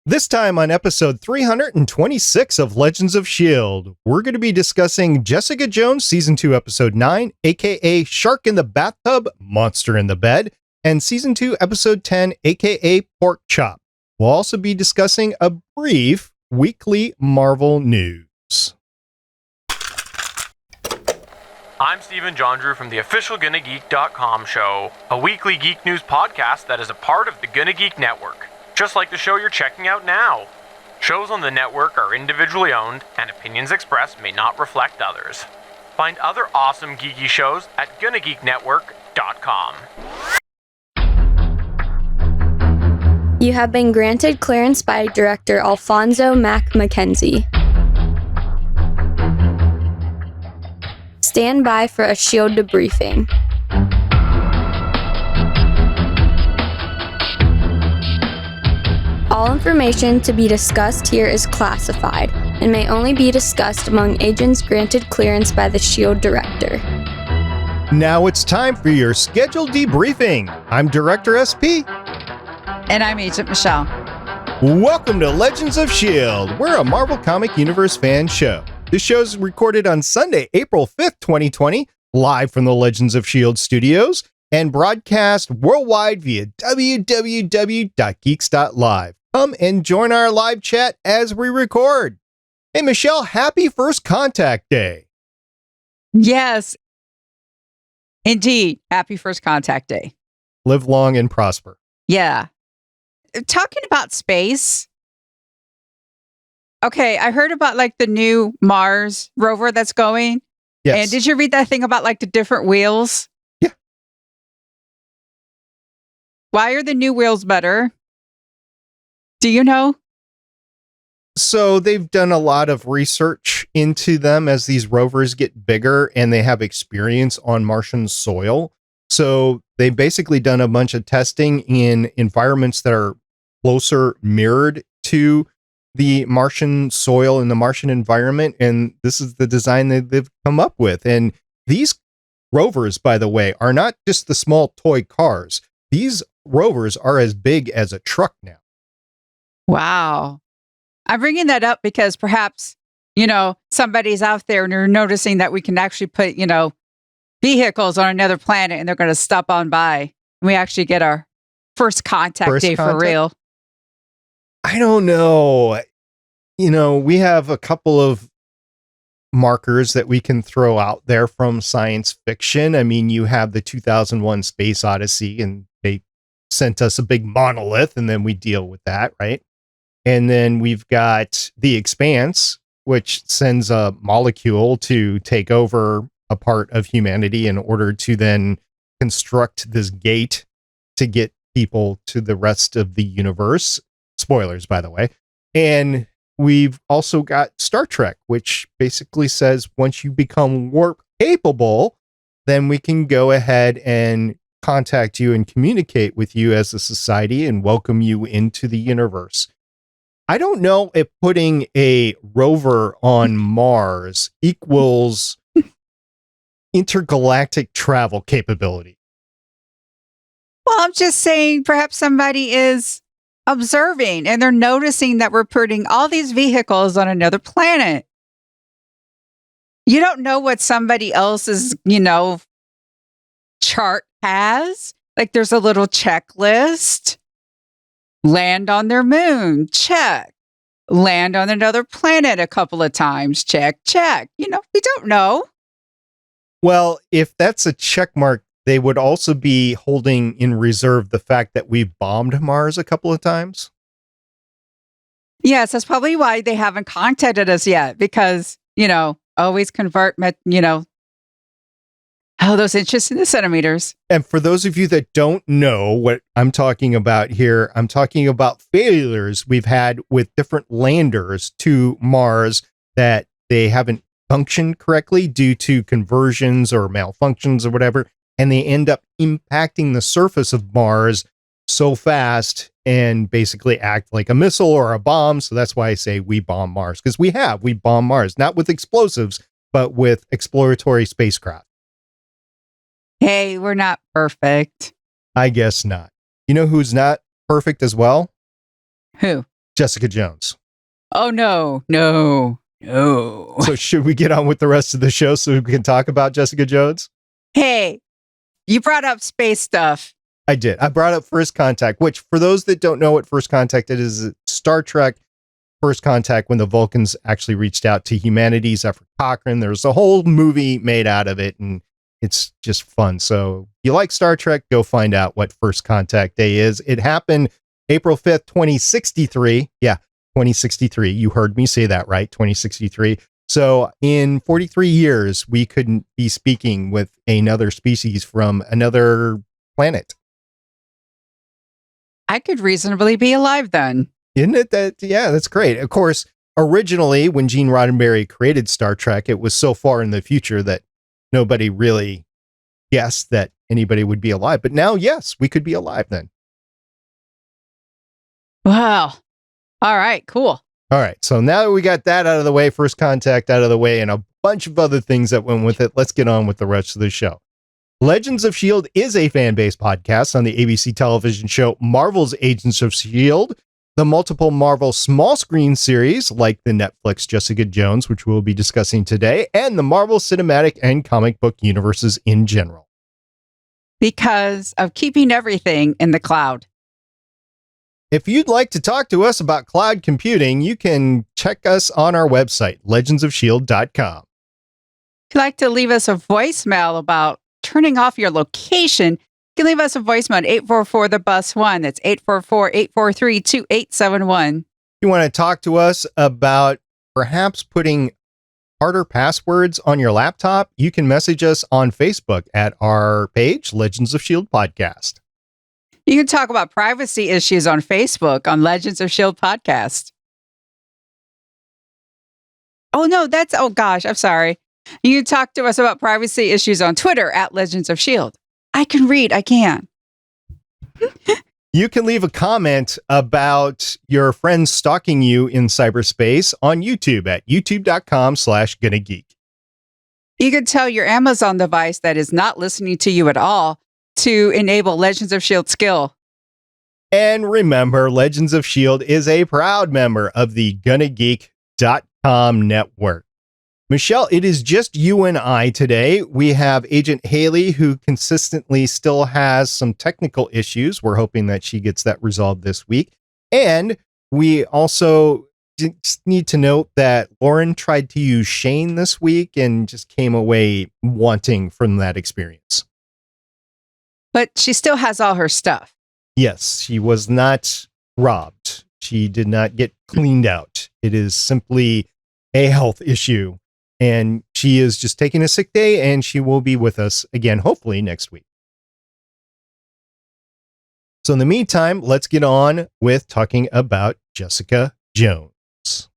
This time on episode 326 of Legends of S.H.I.E.L.D., we're going to be discussing Jessica Jones Season 2, Episode 9, aka Shark in the Bathtub, Monster in the Bed, and Season 2, Episode 10, aka Pork Chop. We'll also be discussing a brief weekly Marvel news. I'm Stephen John Drew from the official GonnaGeek.com show, a weekly geek news podcast that is a part of the Gonna Geek Network. Just like the show you're checking out now. Shows on the network are individually owned, and opinions expressed may not reflect others. Find other awesome geeky shows at GonnaGeekNetwork.com. You have been granted clearance by Director Alfonso Mack Mackenzie. Stand by for a S.H.I.E.L.D. debriefing. All information to be discussed here is classified and may only be discussed among agents granted clearance by the S.H.I.E.L.D. Director. Now it's time for your scheduled debriefing. I'm Director SP. And I'm Agent Michelle. Welcome to Legends of S.H.I.E.L.D. We're a Marvel Comic Universe fan show. This show is recorded on Sunday, April 5th, 2020, live from the Legends of S.H.I.E.L.D. studios, and broadcast worldwide via www.geeks.live. Come and join our live chat as we record. Hey, Michelle, happy First Contact Day. Yes, indeed. Happy First Contact Day. Live long and prosper. Yeah. Talking about space. Okay, I heard about like the new Mars rover that's going. Yes. And did you read that thing about like the different wheels? Yeah. Why are the new wheels better? Do you know? So they've done a lot of research into them as these rovers get bigger and they have experience on Martian soil. So they've basically done a bunch of testing in environments that are closer mirrored to the Martian soil and the Martian environment. And this is the design that they've come up with. And these rovers, by the way, are not just the small toy cars. These rovers are as big as a truck now. Wow. I'm bringing that up because perhaps, somebody's out there and they're noticing that we can actually put, vehicles on another planet and they're going to stop on by. And we actually get our first contact day for real. I don't know. We have a couple of markers that we can throw out there from science fiction. I mean, you have the 2001 Space Odyssey and they sent us a big monolith and then we deal with that, right? And then we've got The Expanse, which sends a molecule to take over a part of humanity in order to then construct this gate to get people to the rest of the universe. Spoilers, by the way. And we've also got Star Trek, which basically says once you become warp capable, then we can go ahead and contact you and communicate with you as a society and welcome you into the universe. I don't know if putting a rover on Mars equals intergalactic travel capability. Well, I'm just saying perhaps somebody is observing and they're noticing that we're putting all these vehicles on another planet. You don't know what somebody else's, chart has. Like there's a little checklist. Land on their moon, check. Land on another planet a couple of times, check. We don't know. Well, if that's a check mark, they would also be holding in reserve the fact that we've bombed Mars a couple of times. Yes, that's probably why they haven't contacted us yet, because, always convert, those inches into centimeters. And for those of you that don't know what I'm talking about here, I'm talking about failures we've had with different landers to Mars that they haven't functioned correctly due to conversions or malfunctions or whatever. And they end up impacting the surface of Mars so fast and basically act like a missile or a bomb. So that's why I say we bomb Mars, because we bombed Mars, not with explosives, but with exploratory spacecraft. Hey, we're not perfect. I guess not. You know who's not perfect as well? Who? Jessica Jones. Oh, no. So should we get on with the rest of the show so we can talk about Jessica Jones? Hey, you brought up space stuff. I did. I brought up First Contact, which for those that don't know what First Contact is Star Trek First Contact, when the Vulcans actually reached out to humanity's Effort Cochrane. There's a whole movie made out of it, and it's just fun. So if you like Star Trek, go find out what First Contact Day is. It happened April 5th, 2063. Yeah, 2063. You heard me say that right, 2063. So in 43 years, we couldn't be speaking with another species from another planet. I could reasonably be alive then. Isn't it that? Yeah, that's great. Of course, originally when Gene Roddenberry created Star Trek, it was so far in the future that nobody really guessed that anybody would be alive. But now, yes, we could be alive then. Wow. All right, cool. All right. So now that we got that out of the way, First Contact out of the way, and a bunch of other things that went with it, let's get on with the rest of the show. Legends of S.H.I.E.L.D. is a fan-based podcast on the ABC television show Marvel's Agents of S.H.I.E.L.D., the multiple Marvel small screen series like the Netflix Jessica Jones, which we'll be discussing today, and the Marvel cinematic and comic book universes in general. Because of keeping everything in the cloud. If you'd like to talk to us about cloud computing, you can check us on our website, legendsofshield.com. If you'd like to leave us a voicemail about turning off your location, you can leave us a voicemail at 844-THE-BUS-1. That's 844-843-2871. If you want to talk to us about perhaps putting harder passwords on your laptop, you can message us on Facebook at our page, Legends of S.H.I.E.L.D. Podcast. You can talk about privacy issues on Facebook on Legends of S.H.I.E.L.D. Podcast. Oh gosh, I'm sorry. You can talk to us about privacy issues on Twitter at Legends of S.H.I.E.L.D. I can read, I can. You can leave a comment about your friends stalking you in cyberspace on YouTube at youtube.com/GonnaGeek. You can tell your Amazon device that is not listening to you at all to enable Legends of S.H.I.E.L.D. skill. And remember, Legends of S.H.I.E.L.D. is a proud member of the GonnaGeek.com network. Michelle, it is just you and I today. We have Agent Haley, who consistently still has some technical issues. We're hoping that she gets that resolved this week. And we also just need to note that Lauren tried to use Shane this week and just came away wanting from that experience. But she still has all her stuff. Yes, she was not robbed. She did not get cleaned out. It is simply a health issue. And she is just taking a sick day, and she will be with us again, hopefully next week. So in the meantime, let's get on with talking about Jessica Jones.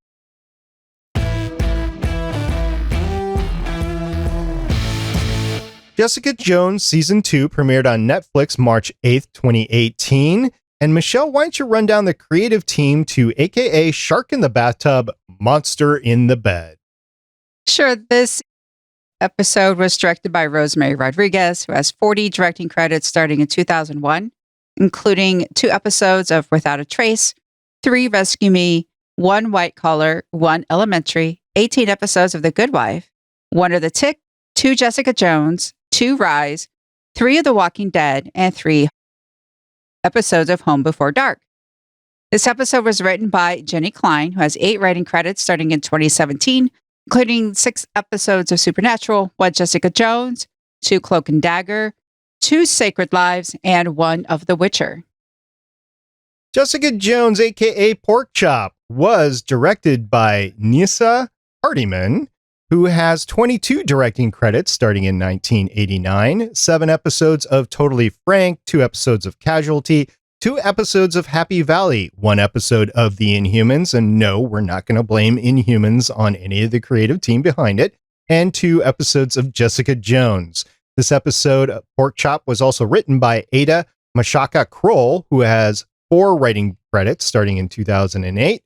Jessica Jones Season 2 premiered on Netflix March 8th, 2018. And Michelle, why don't you run down the creative team to AKA Shark in the Bathtub, Monster in the Bed? Sure, this episode was directed by Rosemary Rodriguez, who has 40 directing credits starting in 2001, including 2 episodes of Without a Trace, 3 Rescue Me, 1 White Collar, 1 Elementary, 18 episodes of The Good Wife, 1 of The Tick, 2 Jessica Jones, 2 Rise, 3 of The Walking Dead, and 3 episodes of Home Before Dark. This episode was written by Jenny Klein, who has 8 writing credits starting in 2017, including 6 episodes of Supernatural, 1 Jessica Jones, 2 Cloak and Dagger, 2 Sacred Lives, and 1 of The Witcher. Jessica Jones, aka Pork Chop, was directed by Neasa Hardiman, who has 22 directing credits starting in 1989, 7 episodes of Totally Frank, 2 episodes of Casualty, 2 episodes of Happy Valley, 1 episode of The Inhumans, and no, we're not going to blame Inhumans on any of the creative team behind it, and 2 episodes of Jessica Jones. This episode, Pork Chop, was also written by Aïda Mashaka Croal, who has 4 writing credits starting in 2008,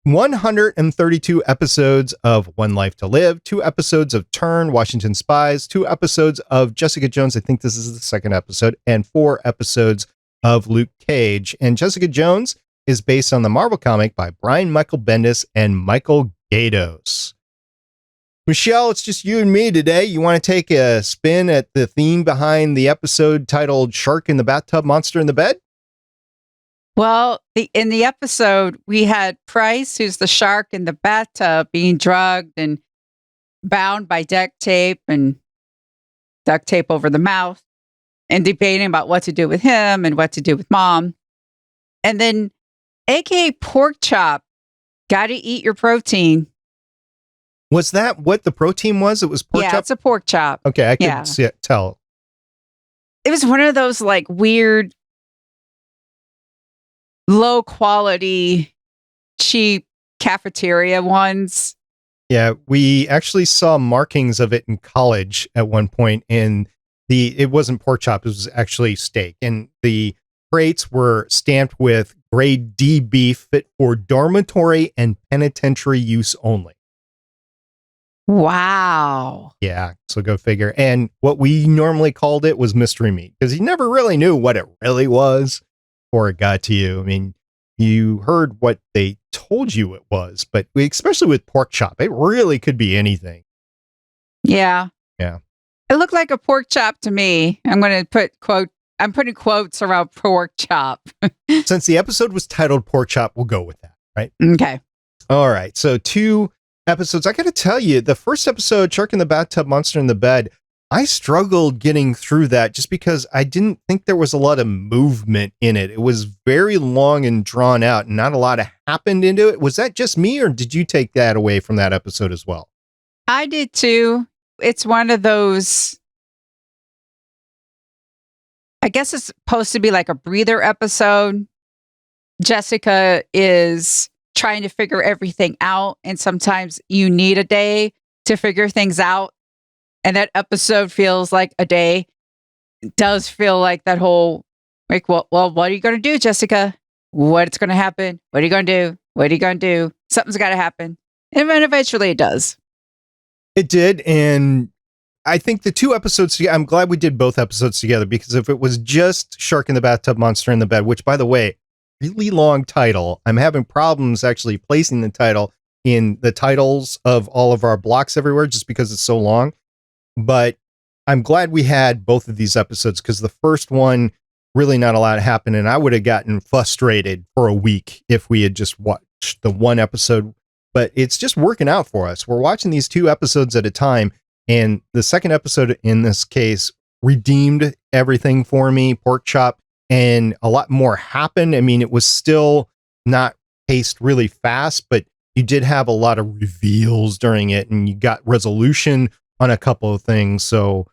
132 episodes of One Life to Live, 2 episodes of Turn, Washington Spies, 2 episodes of Jessica Jones, I think this is the 2nd episode, and 4 episodes of Luke Cage. And Jessica Jones is based on the Marvel comic by Brian Michael Bendis and Michael Gaydos. Michelle, it's just you and me today. You want to take a spin at the theme behind the episode titled Shark in the Bathtub, Monster in the Bed? Well, in the episode, we had Price, who's the shark in the bathtub, being drugged and bound by duct tape over the mouth, and debating about what to do with him and what to do with Mom. And then AKA Pork Chop, gotta eat your protein. Was that what the protein was? It was pork chop? Yeah, it's a pork chop. Okay, I can tell. It was one of those like weird, low quality, cheap cafeteria ones. Yeah, we actually saw markings of it in college at one point, and it wasn't pork chop, it was actually steak. And the crates were stamped with grade D beef fit for dormitory and penitentiary use only. Wow. Yeah, so go figure. And what we normally called it was mystery meat, because you never really knew what it really was before it got to you. I mean, you heard what they told you it was, but especially with pork chop, it really could be anything. Yeah. Yeah. It looked like a pork chop to me. I'm putting quotes around pork chop. Since the episode was titled Pork Chop, we'll go with that, right? Okay. All right. So 2 episodes. I got to tell you, the first episode, Shark in the Bathtub, Monster in the Bed, I struggled getting through that just because I didn't think there was a lot of movement in it. It was very long and drawn out, and not a lot happened into it. Was that just me, or did you take that away from that episode as well? I did too. It's one of those, I guess it's supposed to be like a breather episode. Jessica is trying to figure everything out, and sometimes you need a day to figure things out. And that episode feels like a day. It does feel like that whole, like, well, what are you going to do, Jessica? What's going to happen? What are you going to do? What are you going to do? Something's got to happen. And then eventually it does. It did. And I think the 2 episodes, I'm glad we did both episodes together, because if it was just Shark in the Bathtub, Monster in the Bed, which, by the way, really long title. I'm having problems actually placing the title in the titles of all of our blocks everywhere just because it's so long. But I'm glad we had both of these episodes, because the first one, really not a lot happened, and I would have gotten frustrated for a week if we had just watched the one episode. But it's just working out for us. We're watching these 2 episodes at a time, and the second episode in this case redeemed everything for me, pork chop, and a lot more happened. I mean, it was still not paced really fast, but you did have a lot of reveals during it, and you got resolution on a couple of things. So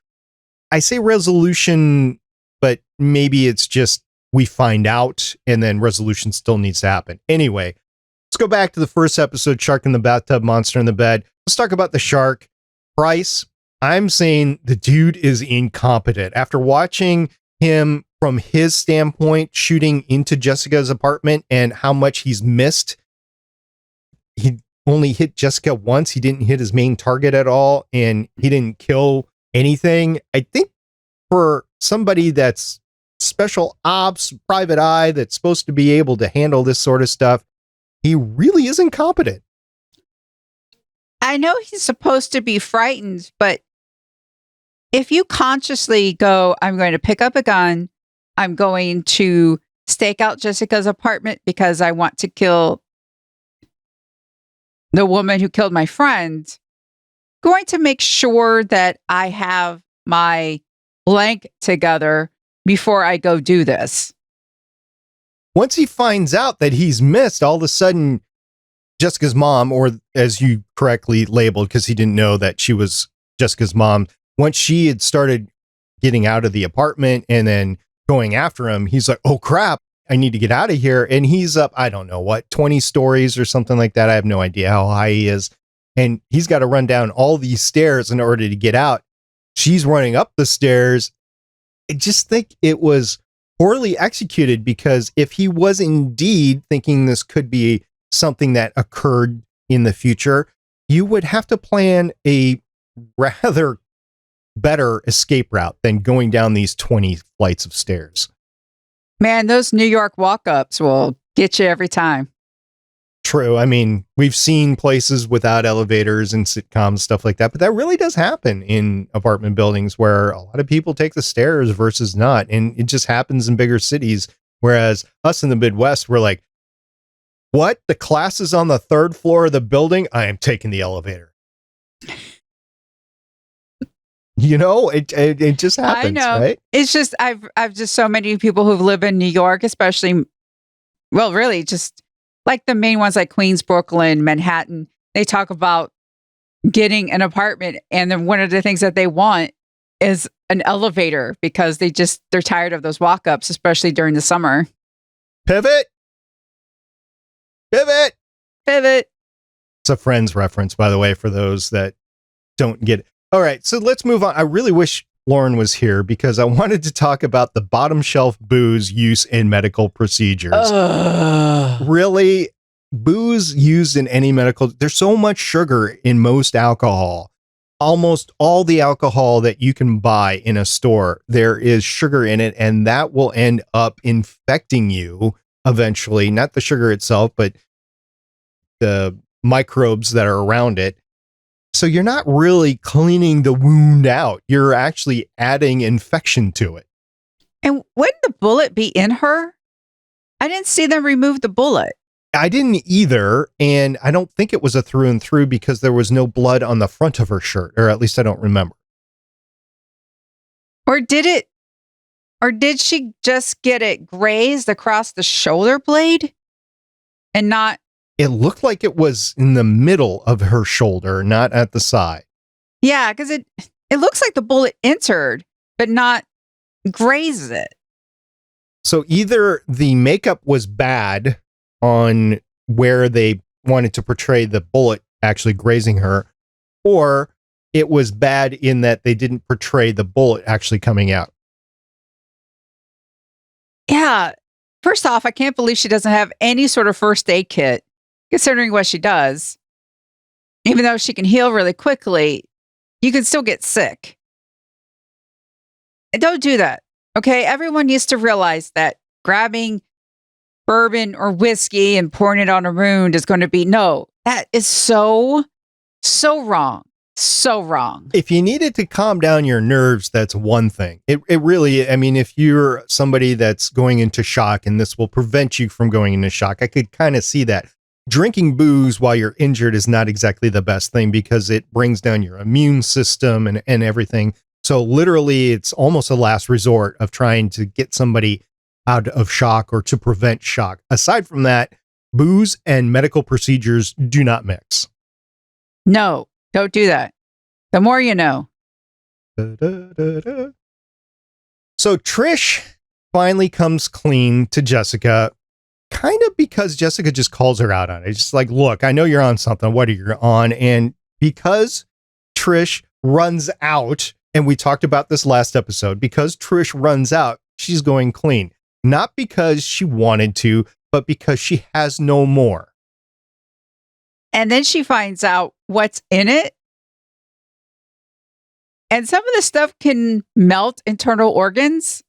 I say resolution, but maybe it's just we find out and then resolution still needs to happen. Anyway, let's go back to the first episode, Shark in the Bathtub, Monster in the Bed. Let's talk about the shark. Price, I'm saying the dude is incompetent. After watching him from his standpoint shooting into Jessica's apartment and how much he's missed, he only hit Jessica once. He didn't hit his main target at all, and he didn't kill anything. I think for somebody that's special ops, private eye, that's supposed to be able to handle this sort of stuff, he really is incompetent. I know he's supposed to be frightened, but if you consciously go, I'm going to pick up a gun, I'm going to stake out Jessica's apartment because I want to kill the woman who killed my friend, going to make sure that I have my blank together before I go do this. Once he finds out that he's missed, all of a sudden, Jessica's mom, or as you correctly labeled, because he didn't know that she was Jessica's mom, once she had started getting out of the apartment and then going after him, he's like, oh crap, I need to get out of here. And he's up, I don't know what, 20 stories or something like that. I have no idea how high he is. And he's got to run down all these stairs in order to get out. She's running up the stairs. I just think it was poorly executed, because if he was indeed thinking this could be something that occurred in the future, you would have to plan a rather better escape route than going down these 20 flights of stairs. Man, those New York walk-ups will Get you every time. True. I mean, we've seen places without elevators and sitcoms, stuff like that, but that really does happen in apartment buildings where a lot of people take the stairs versus not. And it just happens in bigger cities. Whereas us in the Midwest, we're like, what? The class is on the 3rd floor of the building? I am taking the elevator. You know, it just happens. I know. Right? It's just, I've just so many people who've lived in New York, especially, well, really just like the main ones like Queens, Brooklyn, Manhattan. They talk about getting an apartment. And then one of the things that they want is an elevator because they're tired of those walk-ups, especially during the summer. Pivot. It's a Friends reference, by the way, for those that don't get it. All right, so let's move on. I really wish Lauren was here because I wanted to talk about the bottom shelf booze use in medical procedures. Really, booze used in any medical, there's so much sugar in most alcohol. Almost all the alcohol that you can buy in a store, there is sugar in it, and that will end up infecting you eventually. Not the sugar itself, but the microbes that are around it. So you're not really cleaning the wound out. You're actually adding infection to it. And wouldn't the bullet be in her? I didn't see them remove the bullet. I didn't either. And I don't think it was a through and through because there was no blood on the front of her shirt, or at least I don't remember. Or did she just get it grazed across the shoulder blade and not? It looked like it was in the middle of her shoulder, not at the side. Yeah, because it looks like the bullet entered, but not grazed it. So either the makeup was bad on where they wanted to portray the bullet actually grazing her, or it was bad in that they didn't portray the bullet actually coming out. Yeah. First off, I can't believe she doesn't have any sort of first aid kit, considering what she does. Even though she can heal really quickly, you can still get sick. And don't do that. Okay. Everyone needs to realize that grabbing bourbon or whiskey and pouring it on a wound is going to be, no, that is so wrong. So wrong. If you needed to calm down your nerves, that's one thing. It really, I mean, if you're somebody that's going into shock and this will prevent you from going into shock, I could kind of see that. Drinking booze while you're injured is not exactly the best thing because it brings down your immune system and everything. So literally, it's almost a last resort of trying to get somebody out of shock or to prevent shock. Aside from that, booze and medical procedures do not mix. No, don't do that. The more you know. So Trish finally comes clean to Jessica, kind of because Jessica just calls her out on it. It's just like, look, I know you're on something. What are you on? And because Trish runs out, and we talked about this last episode, because Trish runs out, she's going clean. Not because she wanted to, but because she has no more. And then she finds out what's in it. And some of the stuff can melt internal organs.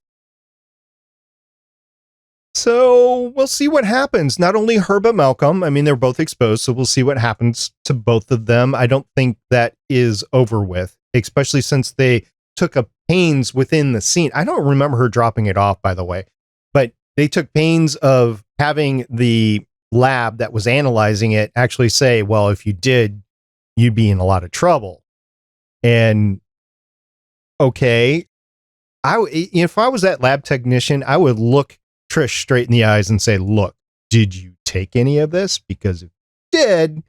So we'll see what happens. Not only her, but Malcolm. I mean, they're both exposed, so we'll see what happens to both of them. I don't think that is over with, especially since they took a pains within the scene. I don't remember her dropping it off, by the way, but they took pains of having the lab that was analyzing it actually say, well, if you did, you'd be in a lot of trouble. And okay, if I was that lab technician, I would look Trish straight in the eyes and say, look, did you take any of this? Because if you did,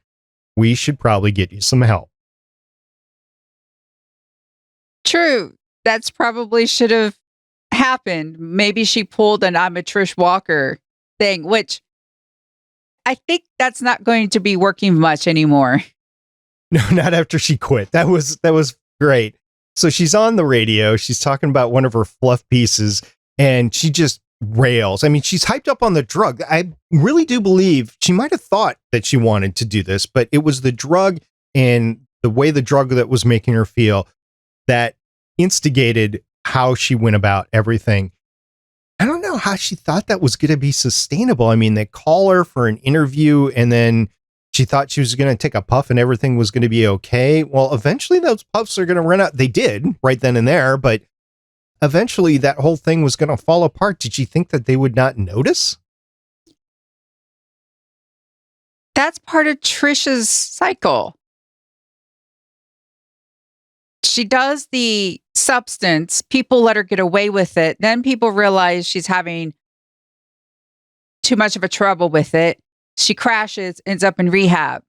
we should probably get you some help. True. That's probably should have happened. Maybe she pulled an I'm a Trish Walker thing, which I think that's not going to be working much anymore. No, not after she quit. That was great. So she's on the radio. She's talking about one of her fluff pieces and she just rails. I mean, she's hyped up on the drug. I really do believe she might have thought that she wanted to do this, but it was the drug and the way the drug that was making her feel that instigated how she went about everything. I don't know. how she thought that was going to be sustainable. I mean, they call her for an interview and then she thought she was going to take a puff and everything was going to be okay. Well, eventually those puffs are going to run out. They did right then and there, but eventually that whole thing was going to fall apart. Did you think that they would not notice? That's part of Trisha's cycle. She does the substance. People let her get away with it. Then people realize she's having too much of a trouble with it. She crashes, ends up in rehab.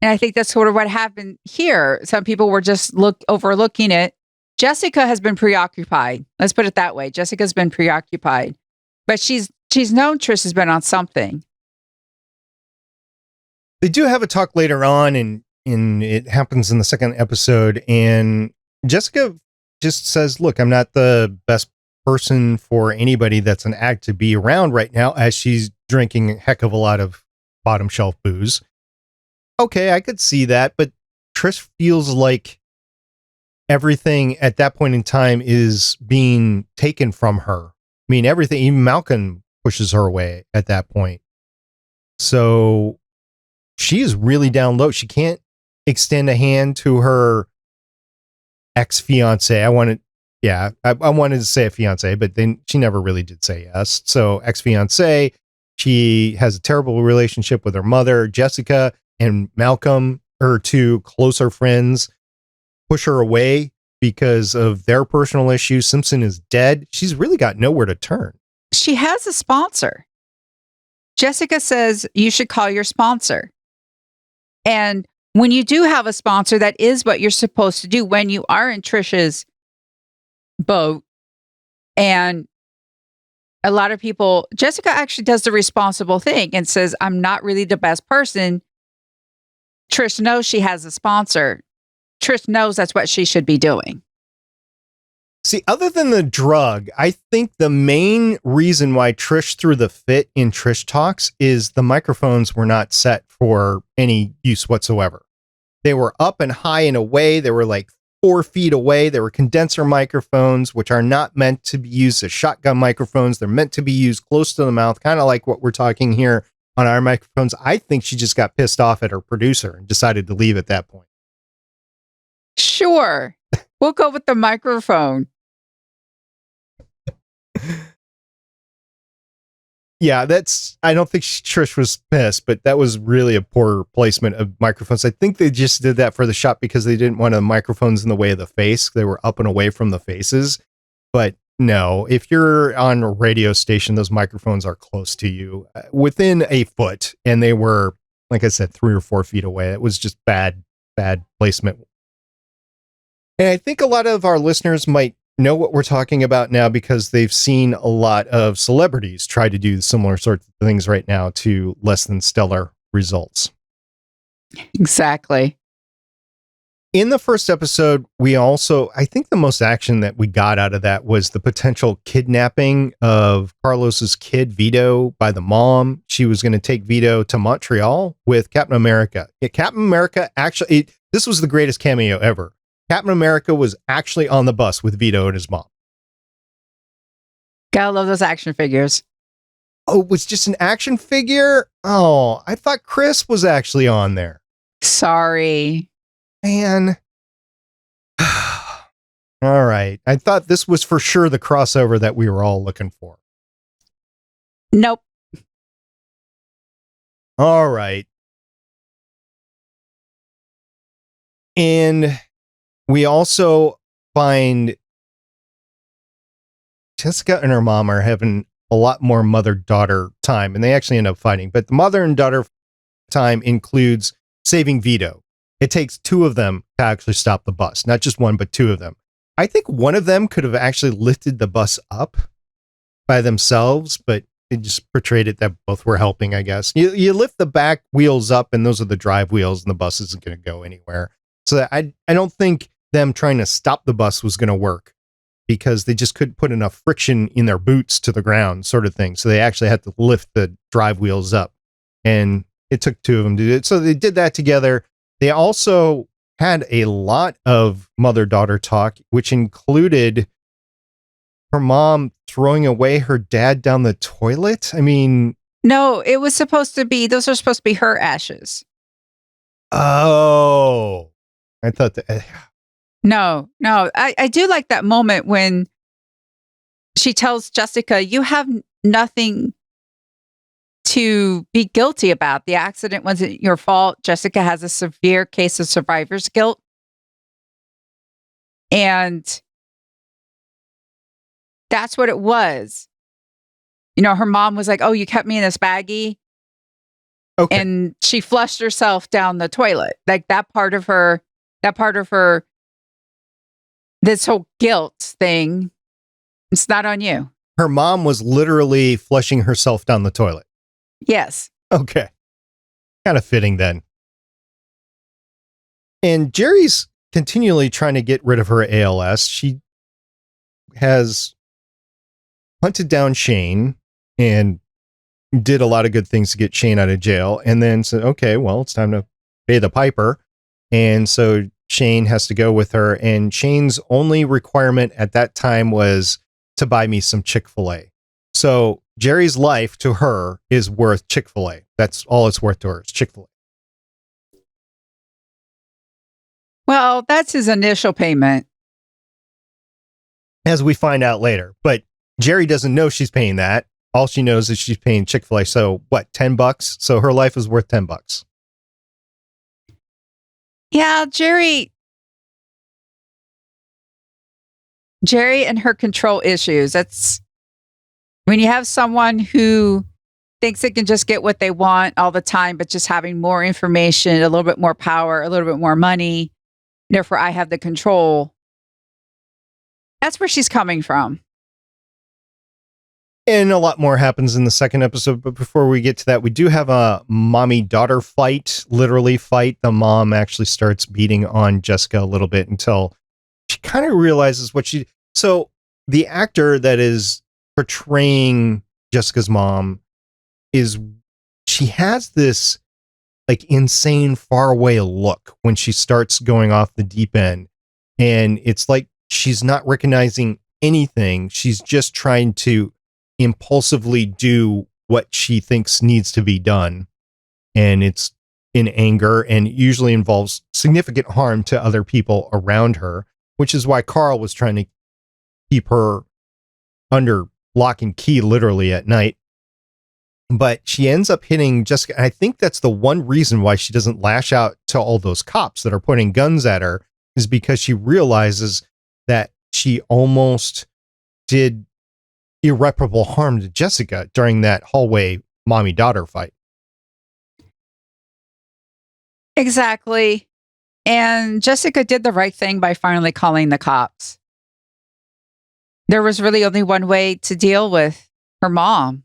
And I think that's sort of what happened here. Some people were just overlooking it. Jessica has been preoccupied. Let's put it that way. Jessica's been preoccupied. But she's known Trish has been on something. They do have a talk later on, and it happens in the second episode. And Jessica just says, look, I'm not the best person for anybody that's an act to be around right now, as she's drinking a heck of a lot of bottom shelf booze. Okay, I could see that, but Trish feels like everything at that point in time is being taken from her. I mean, everything, even Malcolm pushes her away at that point. So she is really down low. She can't extend a hand to her ex-fiance. I wanted to say a fiance, but then she never really did say yes. So ex-fiance, she has a terrible relationship with her mother. Jessica and Malcolm, her two closer friends, push her away because of their personal issues. Simpson is dead. She's really got nowhere to turn. She has a sponsor. Jessica says you should call your sponsor. And when you do have a sponsor, that is what you're supposed to do when you are in Trisha's boat. And a lot of people, Jessica actually does the responsible thing and says, I'm not really the best person. Trish knows she has a sponsor. Trish knows that's what she should be doing. See, other than the drug, I think the main reason why Trish threw the fit in Trish Talks is the microphones were not set for any use whatsoever. They were up and high and away. They were like 4 feet away. They were condenser microphones, which are not meant to be used as shotgun microphones. They're meant to be used close to the mouth, kind of like what we're talking here on our microphones. I think she just got pissed off at her producer and decided to leave at that point. Sure. We'll go with the microphone. Yeah, I don't think Trish was pissed, but that was really a poor placement of microphones. I think they just did that for the shot because they didn't want the microphones in the way of the face. They were up and away from the faces. But no, if you're on a radio station, those microphones are close to you within a foot. And they were, like I said, 3 or 4 feet away. It was just bad placement. And I think a lot of our listeners might know what we're talking about now because they've seen a lot of celebrities try to do similar sorts of things right now to less than stellar results. Exactly. In the first episode, I think the most action that we got out of that was the potential kidnapping of Carlos's kid, Vito, by the mom. She was going to take Vito to Montreal with Captain America. Captain America actually, this was the greatest cameo ever. Captain America was actually on the bus with Vito and his mom. Gotta love those action figures. Oh, it was just an action figure? Oh, I thought Chris was actually on there. Sorry. Man. All right. I thought this was for sure the crossover that we were all looking for. Nope. All right. And we also find Jessica and her mom are having a lot more mother-daughter time, and they actually end up fighting. But the mother and daughter time includes saving Vito. It takes 2 of them to actually stop the bus, not just one, but 2 of them. I think one of them could have actually lifted the bus up by themselves, but it just portrayed it that both were helping, I guess. You lift the back wheels up, and those are the drive wheels, and the bus isn't going to go anywhere. So I don't think them trying to stop the bus was going to work because they just couldn't put enough friction in their boots to the ground, sort of thing. So they actually had to lift the drive wheels up, and it took 2 of them to do it. So they did that together. They also had a lot of mother-daughter talk, which included her mom throwing away her dad down the toilet? I mean, No, it was supposed to be, those are supposed to be her ashes. oh, I thought that. No. I do like that moment when she tells Jessica, you have nothing to be guilty about. The accident wasn't your fault. Jessica has a severe case of survivor's guilt. And that's what it was. You know, her mom was like, oh, you kept me in this baggie. Okay. And she flushed herself down the toilet. Like that part of her, this whole guilt thing, it's not on you. Her mom was literally flushing herself down the toilet. Yes. Okay. Kind of fitting then. And Jerry's continually trying to get rid of her ALS. She has hunted down Shane and did a lot of good things to get Shane out of jail, and then said, okay, well, it's time to pay the piper. And so Shane has to go with her, and Shane's only requirement at that time was to buy me some Chick-fil-A. So Jerry's life to her is worth Chick-fil-A. That's all it's worth to her, is Chick-fil-A. Well, that's his initial payment. As we find out later. But Jerry doesn't know she's paying that. All she knows is she's paying Chick-fil-A. So what, $10? So her life is worth $10. Yeah, Jerry and her control issues. That's when you have someone who thinks they can just get what they want all the time, but just having more information, a little bit more power, a little bit more money. Therefore, I have the control. That's where she's coming from. And a lot more happens in the second episode. But before we get to that, we do have a mommy-daughter fight, literally fight. The mom actually starts beating on Jessica a little bit until she kind of realizes what she... So the actor that is portraying Jessica's mom she has this like insane faraway look when she starts going off the deep end. And it's like she's not recognizing anything. She's just trying to impulsively do what she thinks needs to be done, and it's in anger, and usually involves significant harm to other people around her, which is why Carl was trying to keep her under lock and key literally at night. But she ends up hitting Jessica, and I think that's the one reason why she doesn't lash out to all those cops that are pointing guns at her, is because she realizes that she almost did irreparable harm to Jessica during that hallway mommy-daughter fight. Exactly. And Jessica did the right thing by finally calling the cops. There was really only one way to deal with her mom.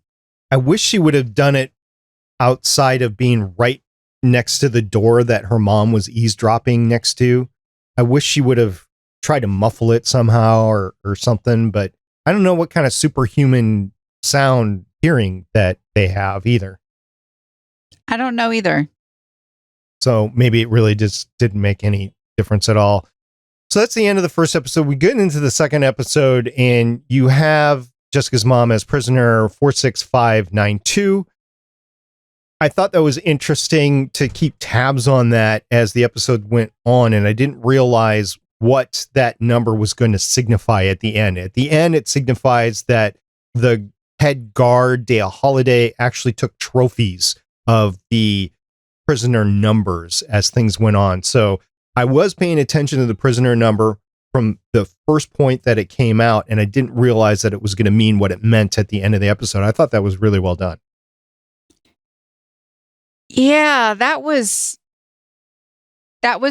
I wish she would have done it outside of being right next to the door that her mom was eavesdropping next to. I wish she would have tried to muffle it somehow or something, but I don't know what kind of superhuman sound hearing that they have either. I don't know either. So maybe it really just didn't make any difference at all. So that's the end of the first episode. We get into the second episode, and you have Jessica's mom as prisoner 46592. I thought that was interesting to keep tabs on that as the episode went on, and I didn't realize what that number was going to signify at the end. At the end, it signifies that the head guard, Dale Holiday, actually took trophies of the prisoner numbers as things went on. So I was paying attention to the prisoner number from the first point that it came out, and I didn't realize that it was going to mean what it meant at the end of the episode. I thought that was really well done. Yeah, that was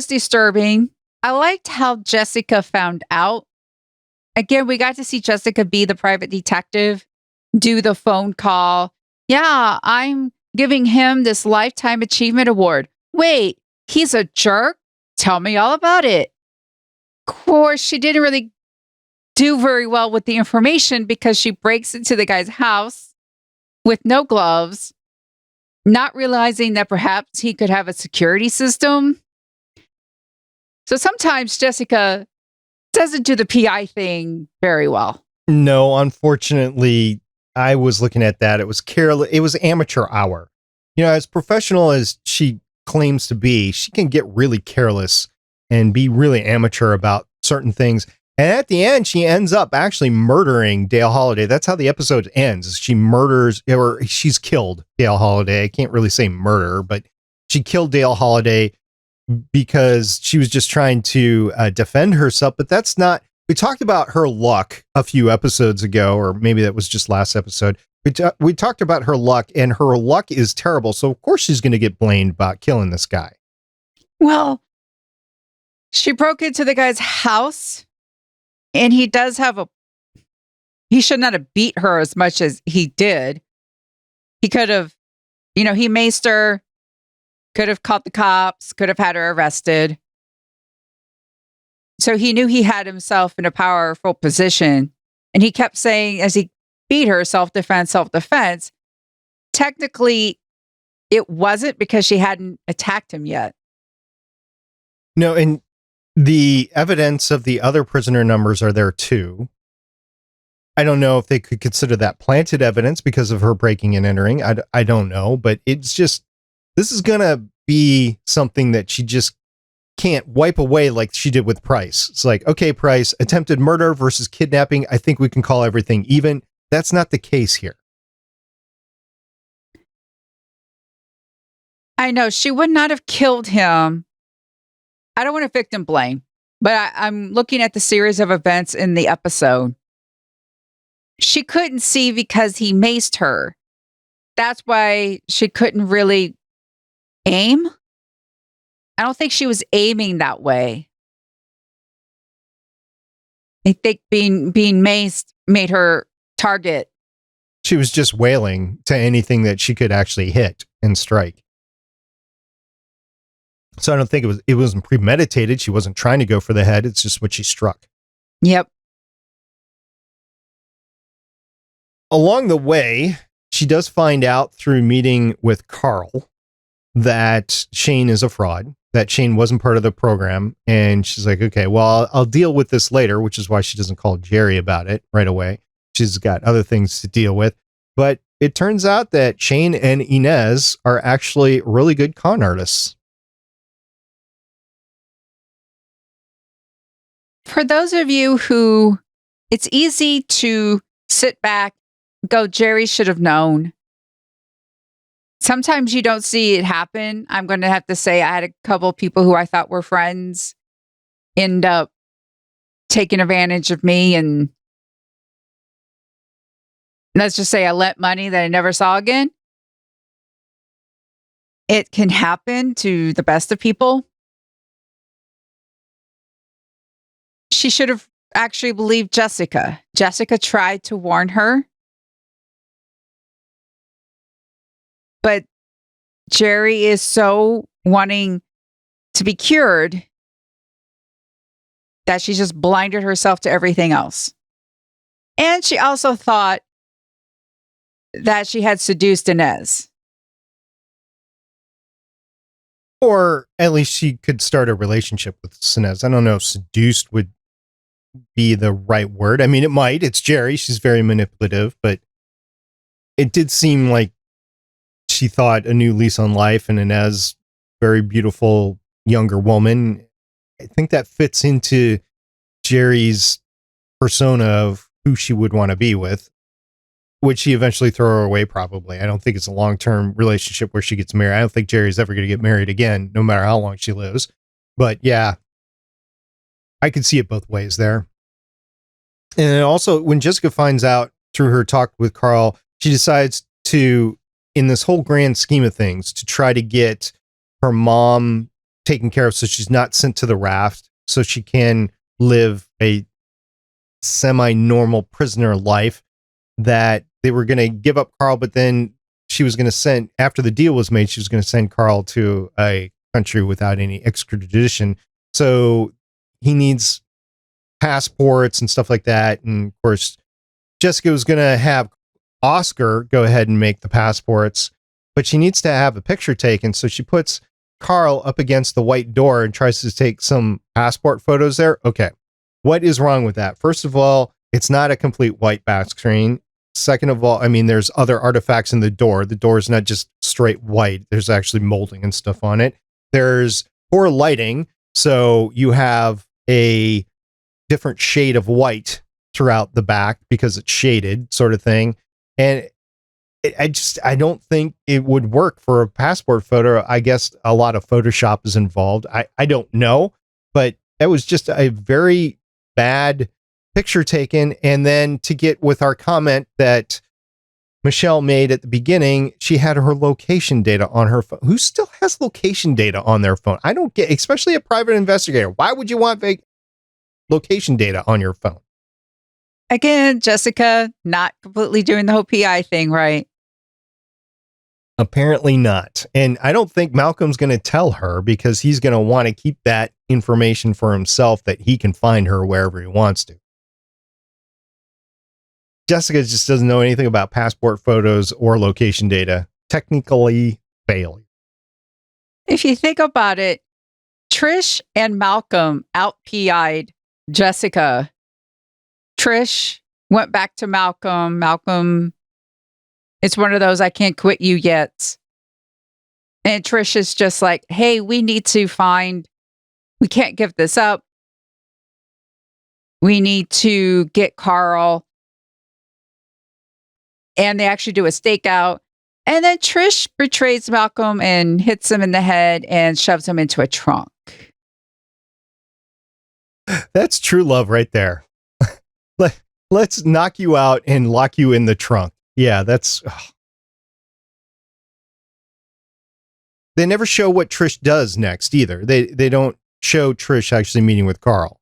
disturbing. I liked how Jessica found out. Again, we got to see Jessica be the private detective, do the phone call. Yeah, I'm giving him this Lifetime Achievement Award. Wait, he's a jerk? Tell me all about it. Of course, she didn't really do very well with the information because she breaks into the guy's house with no gloves, not realizing that perhaps he could have a security system. So sometimes Jessica doesn't do the PI thing very well. No, unfortunately, I was looking at that. It was careless. It was amateur hour. As professional as she claims to be, she can get really careless and be really amateur about certain things. And at the end, she ends up actually murdering Dale Holiday. That's how the episode ends. She murders, or she's killed Dale Holiday. I can't really say murder, but she killed Dale Holiday because she was just trying to defend herself. But that's not, we talked about her luck a few episodes ago, or maybe that was just last episode. We talked about her luck, and her luck is terrible. So of course she's going to get blamed about killing this guy. Well, she broke into the guy's house, and he does have he should not have beat her as much as he did. He could have, he maced her, could have caught the cops, could have had her arrested. So he knew he had himself in a powerful position. And he kept saying, as he beat her, self-defense, self-defense. Technically, it wasn't, because she hadn't attacked him yet. No, and the evidence of the other prisoner numbers are there too. I don't know if they could consider that planted evidence because of her breaking and entering. I don't know, but it's just, this is going to be something that she just can't wipe away like she did with Price. It's like, okay, Price, attempted murder versus kidnapping. I think we can call everything even. That's not the case here. I know she would not have killed him. I don't want to victim blame, but I'm looking at the series of events in the episode. She couldn't see because he maced her. That's why she couldn't really aim. I don't think she was aiming that way. I think being maced made her target. She was just wailing to anything that she could actually hit and strike. So I don't think it wasn't premeditated. She wasn't trying to go for the head. It's just what she struck. Yep. Along the way, she does find out through meeting with Carl that Shane is a fraud, that Shane wasn't part of the program. And she's like, okay, well, I'll deal with this later, which is why she doesn't call Jerry about it right away. She's got other things to deal with. But it turns out that Shane and Inez are actually really good con artists. For those of you who, it's easy to sit back, go, Jerry should have known. Sometimes you don't see it happen. I'm going to have to say I had a couple of people who I thought were friends end up taking advantage of me, and let's just say I lent money that I never saw again. It can happen to the best of people. She should have actually believed Jessica. Jessica tried to warn her. But Jerry is so wanting to be cured that she just blinded herself to everything else. And she also thought that she had seduced Inez. Or at least she could start a relationship with Inez. I don't know if seduced would be the right word. I mean, it might. It's Jerry. She's very manipulative, but it did seem like she thought a new lease on life, and Inez, very beautiful younger woman. I think that fits into Jerry's persona of who she would want to be with. Would she eventually throw her away? Probably. I don't think it's a long-term relationship where she gets married. I don't think Jerry's ever going to get married again, no matter how long she lives. But yeah, I could see it both ways there. And also, when Jessica finds out through her talk with Carl, she decides to, in this whole grand scheme of things, to try to get her mom taken care of so she's not sent to the raft, so she can live a semi-normal prisoner life, that they were going to give up Carl, but then she was going to send, after the deal was made, she was going to send Carl to a country without any extradition. So he needs passports and stuff like that. And of course, Jessica was going to have Oscar go ahead and make the passports, but she needs to have a picture taken. So she puts Carl up against the white door and tries to take some passport photos there. Okay. What is wrong with that? First of all, It's not a complete white back screen. Second of all, I mean, there's other artifacts in the door. The door is not just straight white. There's actually molding and stuff on it. There's poor lighting, so you have a different shade of white throughout the back because it's shaded, sort of thing. And I don't think it would work for a passport photo. I guess a lot of Photoshop is involved. I don't know, but that was just a very bad picture taken. And then to get with our comment that Michelle made at the beginning, she had her location data on her phone. Who still has location data on their phone? I don't get, especially a private investigator. Why would you want location data on your phone? Again, Jessica not completely doing the whole PI thing right. Apparently not. And I don't think Malcolm's going to tell her because he's going to want to keep that information for himself that he can find her wherever he wants to. Jessica just doesn't know anything about passport photos or location data. Technically failure. If you think about it, Trish and Malcolm out-PI'd Jessica. Trish went back to Malcolm. Malcolm, it's one of those, I can't quit you yet. And Trish is just like, hey, we can't give this up. We need to get Carl. And they actually do a stakeout. And then Trish betrays Malcolm and hits him in the head and shoves him into a trunk. That's true love right there. Let's knock you out and lock you in the trunk. Yeah, that's... Ugh. They never show what Trish does next either. They don't show Trish actually meeting with Carl.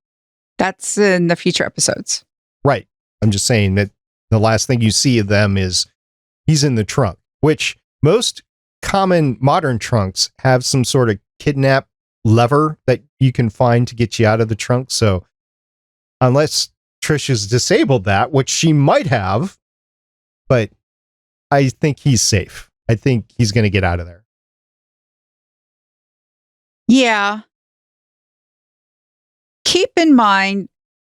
That's in the future episodes. Right. I'm just saying that the last thing you see of them is he's in the trunk, which most common modern trunks have some sort of kidnap lever that you can find to get you out of the trunk. So unless Trish has disabled that, which she might have, but I think he's safe. I think he's going to get out of there. Yeah. Keep in mind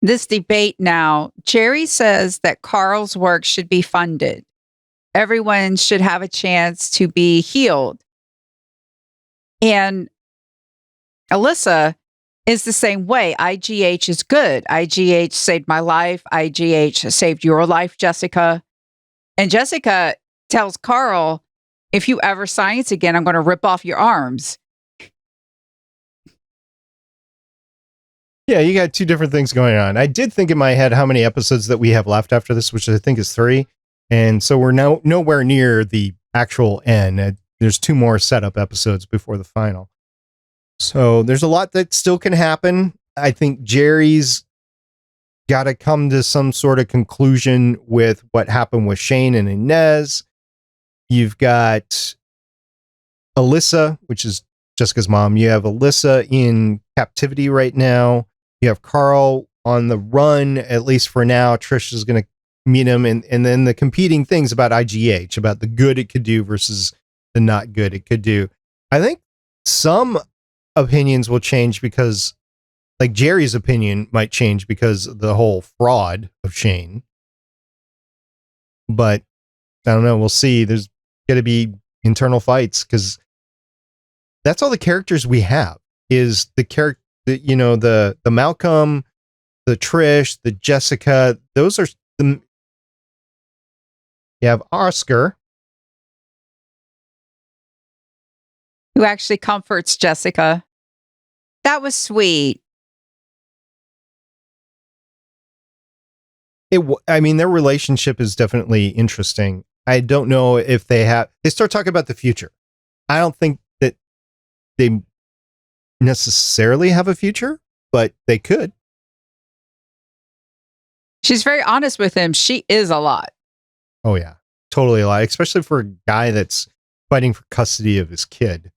this debate now. Jerry says that Carl's work should be funded. Everyone should have a chance to be healed. And Alyssa is the same way. IGH is good. IGH saved my life. IGH saved your life, Jessica. And Jessica tells Carl, if you ever science again, I'm going to rip off your arms. Yeah, you got two different things going on. I did think in my head how many episodes that we have left after this, which I think is 3. And so we're now nowhere near the actual end. There's 2 more setup episodes before the final. So there's a lot that still can happen. I think Jerry's got to come to some sort of conclusion with what happened with Shane and Inez. You've got Alyssa, which is Jessica's mom. You have Alyssa in captivity right now. You have Carl on the run, at least for now. Trish is going to meet him. And then the competing things about IGH, about the good it could do versus the not good it could do. I think some opinions will change because, like, Jerry's opinion might change because of the whole fraud of Shane. But I don't know. We'll see. There's going to be internal fights because that's all the characters we have is the character, you know, the Malcolm, the Trish, the Jessica. Those are the. You have Oscar, who actually comforts Jessica. That was sweet. I mean, their relationship is definitely interesting. I don't know if they start talking about the future. I don't think that they necessarily have a future, but they could. She's very honest with him. She is a lot. Oh yeah, totally a lot, especially for a guy that's fighting for custody of his kid.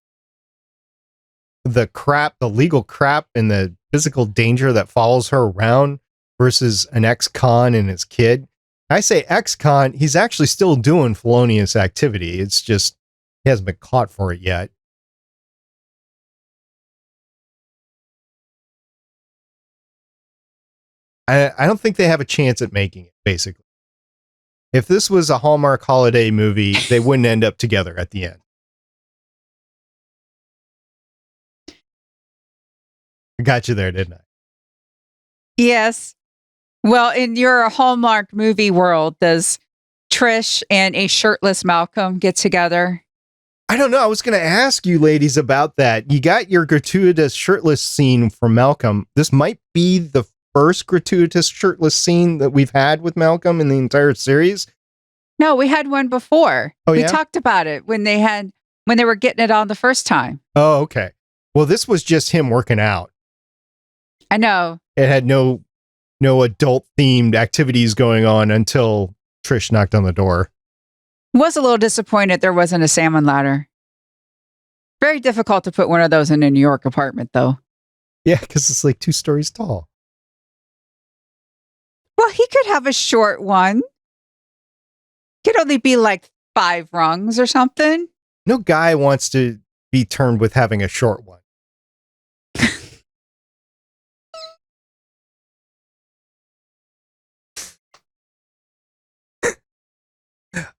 The legal crap and the physical danger that follows her around versus an ex-con and his kid. I say ex-con, he's actually still doing felonious activity. It's just he hasn't been caught for it yet. I don't think they have a chance at making it, basically. If this was a Hallmark holiday movie, they wouldn't end up together at the end. I got you there, didn't I? Yes. Well, in your Hallmark movie world, does Trish and a shirtless Malcolm get together? I don't know. I was going to ask you ladies about that. You got your gratuitous shirtless scene from Malcolm. This might be the first gratuitous shirtless scene that we've had with Malcolm in the entire series. No, we had one before. Oh, we yeah? talked about it when they were getting it on the first time. Oh, okay. Well, this was just him working out. I know. It had no adult themed activities going on until Trish knocked on the door. Was a little disappointed there wasn't a salmon ladder. Very difficult to put one of those in a New York apartment, though. Yeah, because it's like 2 stories tall. Well, he could have a short one. Could only be like 5 rungs or something. No guy wants to be termed with having a short one.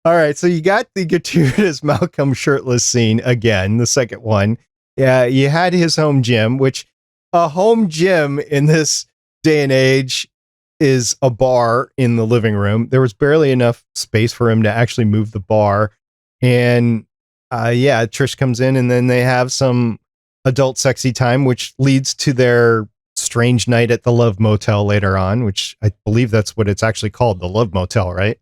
All right, so you got the gratuitous Malcolm shirtless scene again, the second one. Yeah, you had his home gym, which a home gym in this day and age is a bar in the living room. There was barely enough space for him to actually move the bar. And Trish comes in and then they have some adult sexy time, which leads to their strange night at the Love Motel later on, which I believe that's what it's actually called, the Love Motel, right?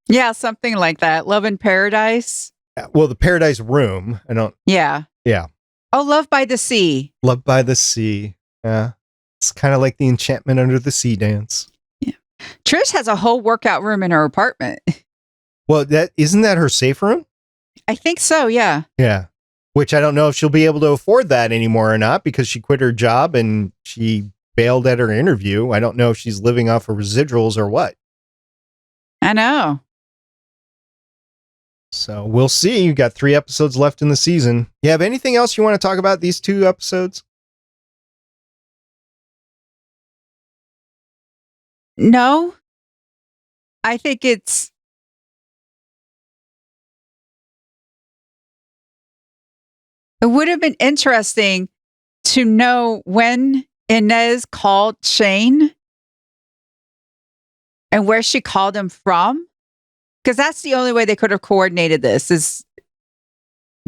Yeah, something like that. Love in Paradise. Well, the Paradise Room. Yeah. Yeah. Oh, Love by the Sea. Love by the Sea. Yeah. It's kind of like the Enchantment Under the Sea dance. Yeah. Trish has a whole workout room in her apartment. Well, isn't that her safe room? I think so, yeah. Yeah. Which I don't know if she'll be able to afford that anymore or not because she quit her job and she bailed at her interview. I don't know if she's living off of residuals or what. I know. So we'll see. You got 3 episodes left in the season. You have anything else you want to talk about these 2 episodes? No. I think it would have been interesting to know when Inez called Shane and where she called him from. Because that's the only way they could have coordinated this is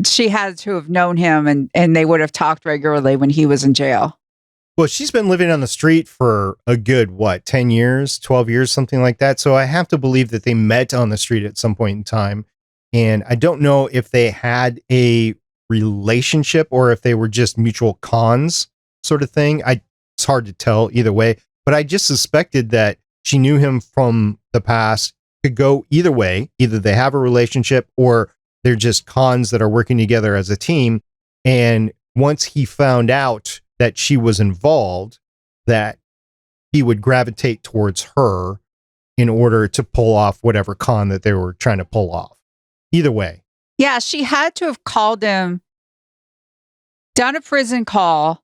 she had to have known him and they would have talked regularly when he was in jail. Well, she's been living on the street for a good, 10 years, 12 years, something like that. So I have to believe that they met on the street at some point in time. And I don't know if they had a relationship or if they were just mutual cons sort of thing. It's hard to tell either way, but I just suspected that she knew him from the past. Could go either way. Either they have a relationship or they're just cons that are working together as a team. And once he found out that she was involved, that he would gravitate towards her in order to pull off whatever con that they were trying to pull off. Either way. Yeah, she had to have called him, done a prison call,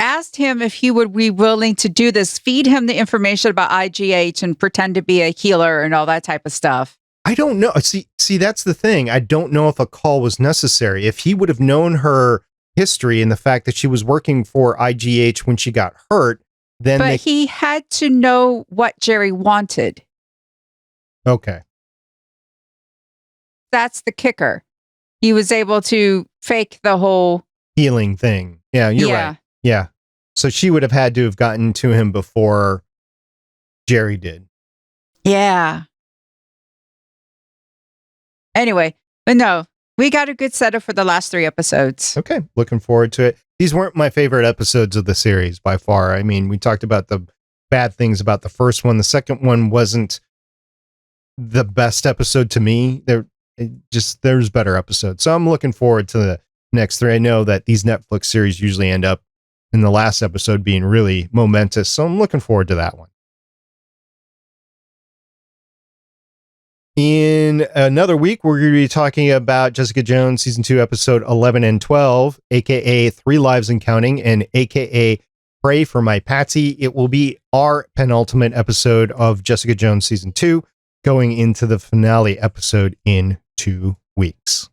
asked him if he would be willing to do this, feed him the information about IGH and pretend to be a healer and all that type of stuff. I don't know. See, that's the thing. I don't know if a call was necessary. If he would have known her history and the fact that she was working for IGH when she got hurt, then he had to know what Jerry wanted. Okay. That's the kicker. He was able to fake the whole healing thing. Yeah, you're right. Yeah. So she would have had to have gotten to him before Jerry did. Yeah. Anyway, but no, we got a good setup for the last 3 episodes. Okay. Looking forward to it. These weren't my favorite episodes of the series by far. I mean, we talked about the bad things about the first one. The second one wasn't the best episode to me. There's better episodes. So I'm looking forward to the next 3. I know that these Netflix series usually end up in the last episode being really momentous. So I'm looking forward to that one. In another week, we're going to be talking about Jessica Jones, season 2, episode 11 and 12, aka 3 Lives and Counting, and aka Pray for My Patsy. It will be our penultimate episode of Jessica Jones Season 2, going into the finale episode in 2 weeks.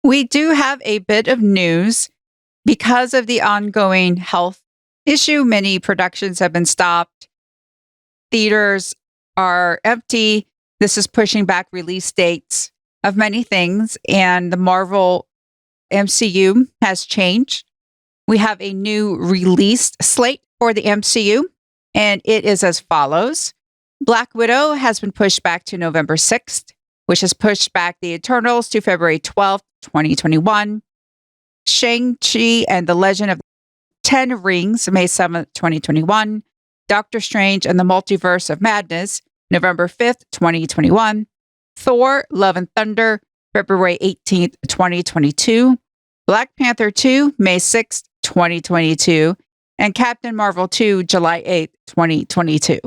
We do have a bit of news. Because of the ongoing health issue, many productions have been stopped. Theaters are empty. This is pushing back release dates of many things, and the Marvel MCU has changed. We have a new release slate for the MCU, and it is as follows. Black Widow has been pushed back to November 6th, which has pushed back the Eternals to February 12th, 2021. Shang-Chi and the Legend of 10 Rings, May 7th, 2021. Doctor Strange and the Multiverse of Madness, November 5th, 2021. Thor, Love and Thunder, February 18th, 2022. Black Panther 2, May 6th, 2022. And Captain Marvel 2, July 8th, 2022.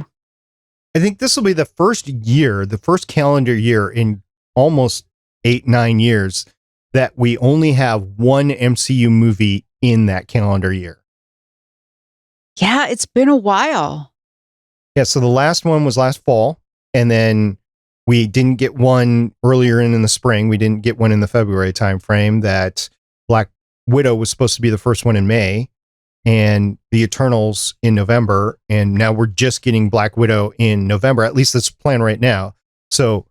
I think this will be the first calendar year in almost 8-9 years that we only have one MCU movie in that calendar year. Yeah, it's been a while. Yeah, so the last one was last fall, and then we didn't get one earlier in the spring. We didn't get one in the February timeframe. That Black Widow was supposed to be the first one in May, and the Eternals in November, and now we're just getting Black Widow in November. At least that's the plan right now. So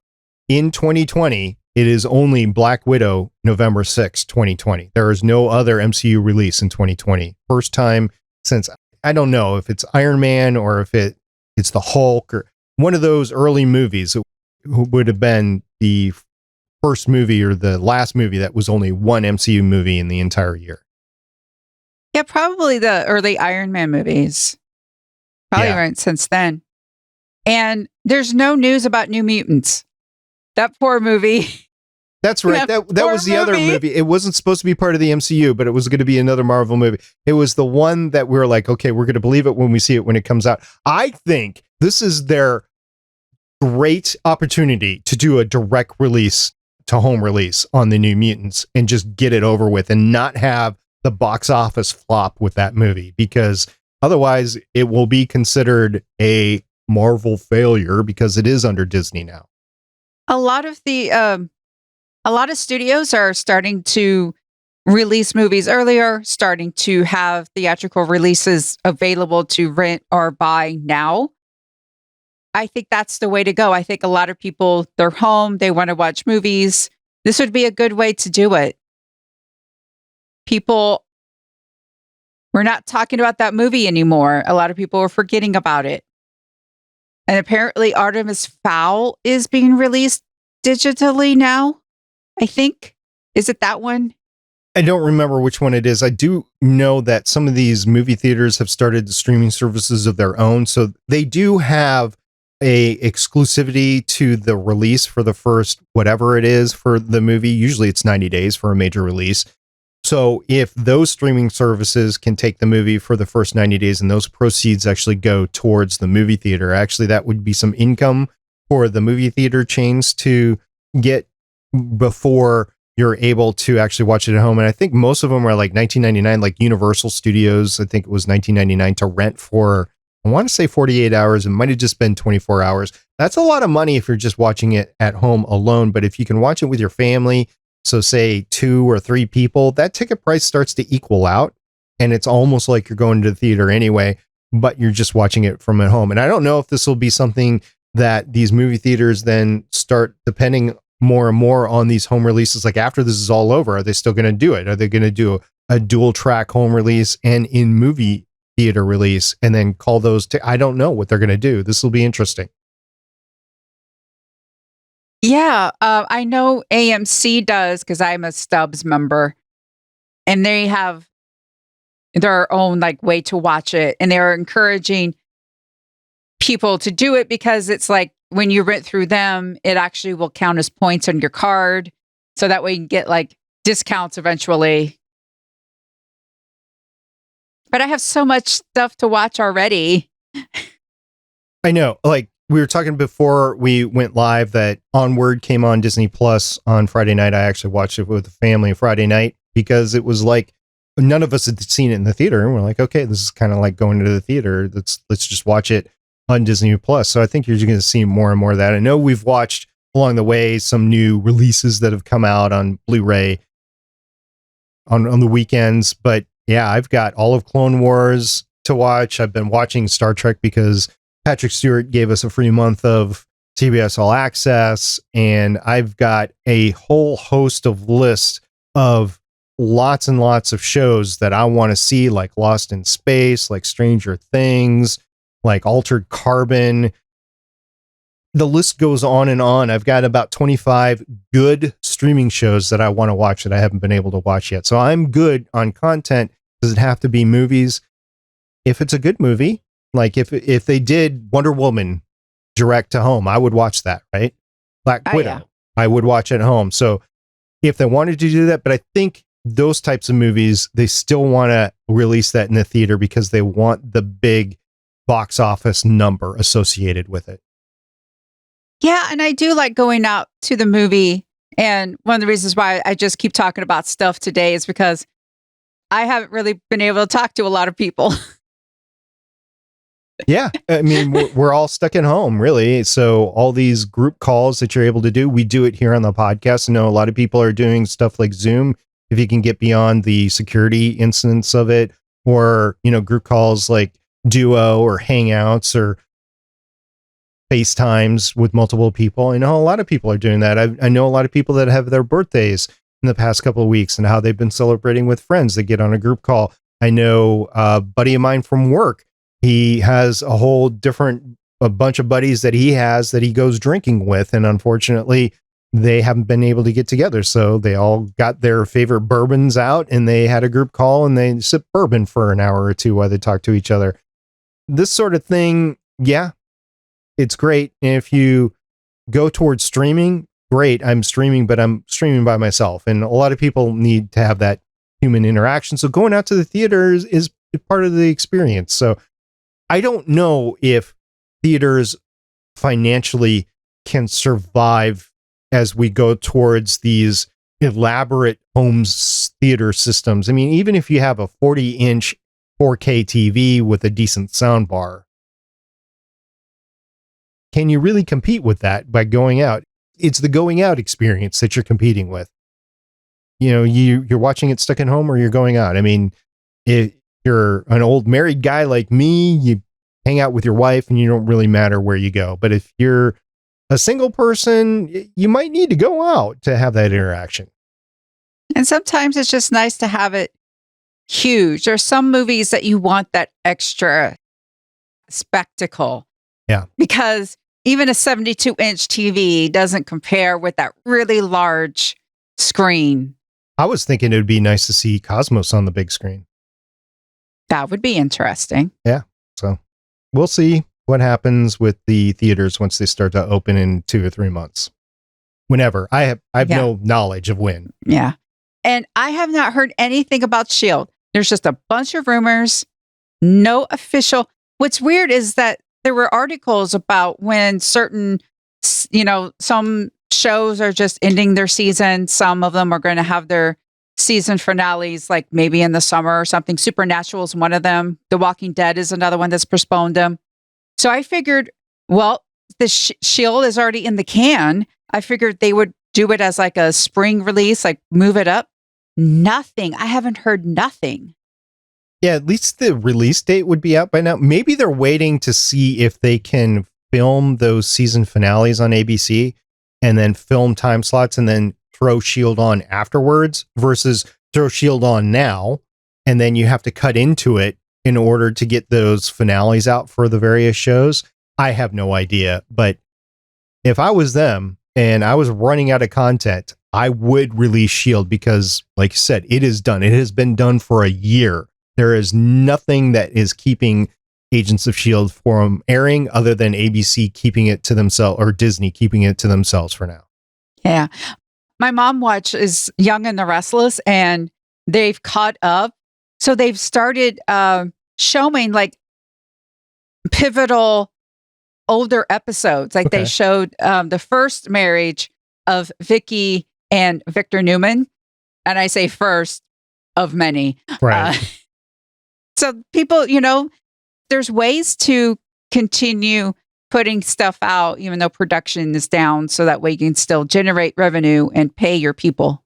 in 2020, it is only Black Widow, November 6th, 2020. There is no other MCU release in 2020. First time since, I don't know if it's Iron Man or if it's the Hulk or one of those early movies that would have been the first movie or the last movie that was only one MCU movie in the entire year. Yeah, probably the early Iron Man movies. Probably Yeah. right since then. And there's no news about New Mutants. That poor movie. That's right. That was the other movie. It wasn't supposed to be part of the MCU, but it was going to be another Marvel movie. It was the one that we were like, okay, we're going to believe it when we see it when it comes out. I think this is their great opportunity to do a direct release to home release on the New Mutants and just get it over with and not have the box office flop with that movie, because otherwise it will be considered a Marvel failure because it is under Disney now. A lot of studios are starting to release movies earlier, starting to have theatrical releases available to rent or buy now. I think that's the way to go. I think a lot of people, they're home, they want to watch movies. This would be a good way to do it. People, we're not talking about that movie anymore. A lot of people are forgetting about it. And apparently Artemis Fowl is being released digitally now, I think. Is it that one? I don't remember which one it is. I do know that some of these movie theaters have started streaming services of their own. So they do have a exclusivity to the release for the first whatever it is for the movie. Usually it's 90 days for a major release. So if those streaming services can take the movie for the first 90 days and those proceeds actually go towards the movie theater, actually that would be some income for the movie theater chains to get before you're able to actually watch it at home. And I think most of them are like $19.99, like Universal Studios. I think it was $19.99 to rent for, I want to say 48 hours. It might have just been 24 hours. That's a lot of money if you're just watching it at home alone. But if you can watch it with your family, so say 2 or 3 people, that ticket price starts to equal out. And it's almost like you're going to the theater anyway, but you're just watching it from at home. And I don't know if this will be something that these movie theaters then start depending more and more on these home releases. Like after this is all over, are they still going to do it? Are they going to do a dual track home release and in movie theater release and then call those I don't know what they're going to do. This will be interesting. Yeah, I know AMC does because I'm a Stubbs member, and they have their own like way to watch it, and they're encouraging people to do it because it's like when you rent through them, it actually will count as points on your card, so that way you can get like discounts eventually. But I have so much stuff to watch already. I know, like we were talking before we went live that Onward came on Disney Plus on Friday night. I actually watched it with the family Friday night because it was like none of us had seen it in the theater, and we're like, okay, this is kind of like going to the theater. Let's just watch it on Disney Plus. So I think you're going to see more and more of that. I know we've watched along the way some new releases that have come out on Blu-ray on the weekends, but yeah, I've got all of Clone Wars to watch. I've been watching Star Trek because Patrick Stewart gave us a free month of CBS All Access, and I've got a whole host of lists of lots and lots of shows that I want to see, like Lost in Space, like Stranger Things, like Altered Carbon. The list goes on and on. I've got about 25 good streaming shows that I want to watch that I haven't been able to watch yet. So I'm good on content. Does it have to be movies? If it's a good movie, like if they did Wonder Woman direct to home, I would watch that, right? Black Widow, yeah. I would watch at home. So if they wanted to do that, but I think those types of movies, they still want to release that in the theater because they want the big box office number associated with it. Yeah, and I do like going out to the movie. And one of the reasons why I just keep talking about stuff today is because I haven't really been able to talk to a lot of people. Yeah, I mean, we're all stuck at home, really. So all these group calls that you're able to do, we do it here on the podcast. I know a lot of people are doing stuff like Zoom, if you can get beyond the security incidents of it, or, group calls like Duo or Hangouts or FaceTimes with multiple people. I know a lot of people are doing that. I know a lot of people that have their birthdays in the past couple of weeks and how they've been celebrating with friends. They get on a group call. I know a buddy of mine from work. He has a bunch of buddies that he has that he goes drinking with. And unfortunately, they haven't been able to get together. So they all got their favorite bourbons out and they had a group call and they sip bourbon for an hour or two while they talk to each other. This sort of thing, yeah, it's great. And if you go towards streaming, great. I'm streaming, but I'm streaming by myself. And a lot of people need to have that human interaction. So going out to the theaters is part of the experience. So I don't know if theaters financially can survive as we go towards these elaborate home theater systems. I mean, even if you have a 40-inch 4K TV with a decent sound bar, can you really compete with that by going out? It's the going out experience that you're competing with. You're watching it stuck at home or you're going out. I mean, if you're an old married guy like me, you hang out with your wife and you don't really matter where you go. But if you're a single person, you might need to go out to have that interaction. And sometimes it's just nice to have it huge. There's some movies that you want that extra spectacle. Yeah. Because even a 72-inch TV doesn't compare with that really large screen. I was thinking it would be nice to see Cosmos on the big screen. That would be interesting. Yeah. So we'll see what happens with the theaters once they start to open in 2 or 3 months. Whenever. I have no knowledge of when. Yeah. And I have not heard anything about S.H.I.E.L.D. There's just a bunch of rumors, no official. What's weird is that there were articles about when certain, some shows are just ending their season. Some of them are going to have their season finales, like maybe in the summer or something. Supernatural is one of them. The Walking Dead is another one that's postponed them. So I figured, well, the S.H.I.E.L.D. is already in the can. I figured they would do it as like a spring release, like move it up. Nothing. I haven't heard nothing. Yeah, at least the release date would be out by now. Maybe they're waiting to see if they can film those season finales on ABC and then film time slots and then throw S.H.I.E.L.D. on afterwards versus throw S.H.I.E.L.D. on now. And then you have to cut into it in order to get those finales out for the various shows. I have no idea. But if I was them and I was running out of content, I would release S.H.I.E.L.D. because, like you said, it is done. It has been done for a year. There is nothing that is keeping Agents of S.H.I.E.L.D. from airing other than ABC keeping it to themselves or Disney keeping it to themselves for now. Yeah. My mom watches Young and the Restless and they've caught up. So they've started showing like pivotal older episodes. Like they showed the first marriage of Vicky and Victor Newman. And I say first of many. Right. So people, there's ways to continue putting stuff out, even though production is down, so that way you can still generate revenue and pay your people.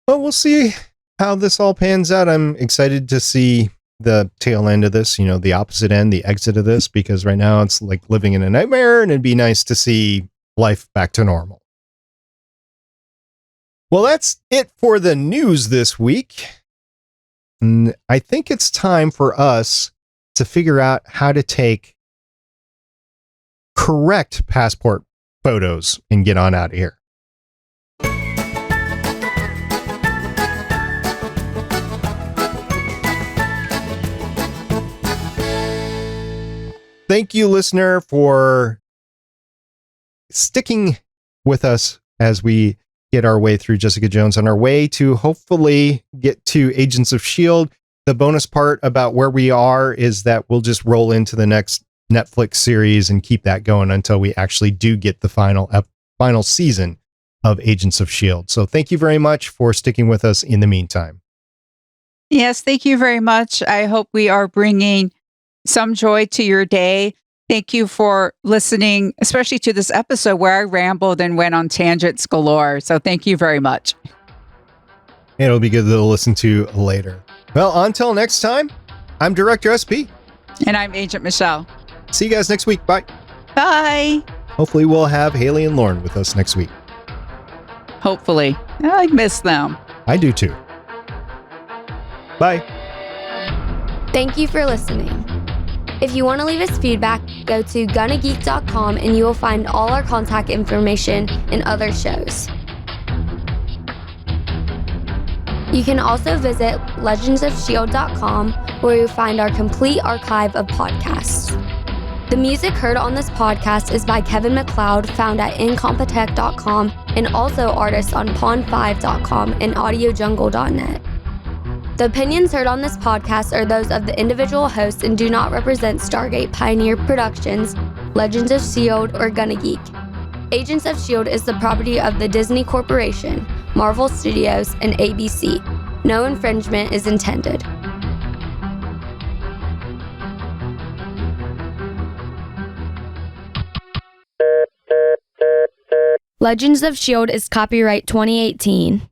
Well, we'll see how this all pans out. I'm excited to see the tail end of this, the opposite end, the exit of this, because right now it's like living in a nightmare, and it'd be nice to see life back to normal. Well, that's it for the news this week. And I think it's time for us to figure out how to take correct passport photos and get on out of here. Thank you, listener, for sticking with us as we get our way through Jessica Jones on our way to hopefully get to Agents of S.H.I.E.L.D. The bonus part about where we are is that we'll just roll into the next Netflix series and keep that going until we actually do get the final season of Agents of S.H.I.E.L.D. So thank you very much for sticking with us in the meantime. Yes, thank you very much. I hope we are bringing some joy to your day. Thank you for listening, especially to this episode where I rambled and went on tangents galore. So thank you very much. It'll be good to listen to later. Well, until next time, I'm Director SP. And I'm Agent Michelle. See you guys next week. Bye. Bye. Hopefully we'll have Haley and Lauren with us next week. Hopefully. I miss them. I do too. Bye. Thank you for listening. If you want to leave us feedback, go to gonnageek.com and you will find all our contact information and other shows. You can also visit legendsofshield.com where you'll find our complete archive of podcasts. The music heard on this podcast is by Kevin MacLeod, found at incompetech.com, and also artists on pond5.com and audiojungle.net. The opinions heard on this podcast are those of the individual hosts and do not represent Stargate Pioneer Productions, Legends of S.H.I.E.L.D., or Gonna Geek. Agents of S.H.I.E.L.D. is the property of the Disney Corporation, Marvel Studios, and ABC. No infringement is intended. Legends of S.H.I.E.L.D. is copyright 2018.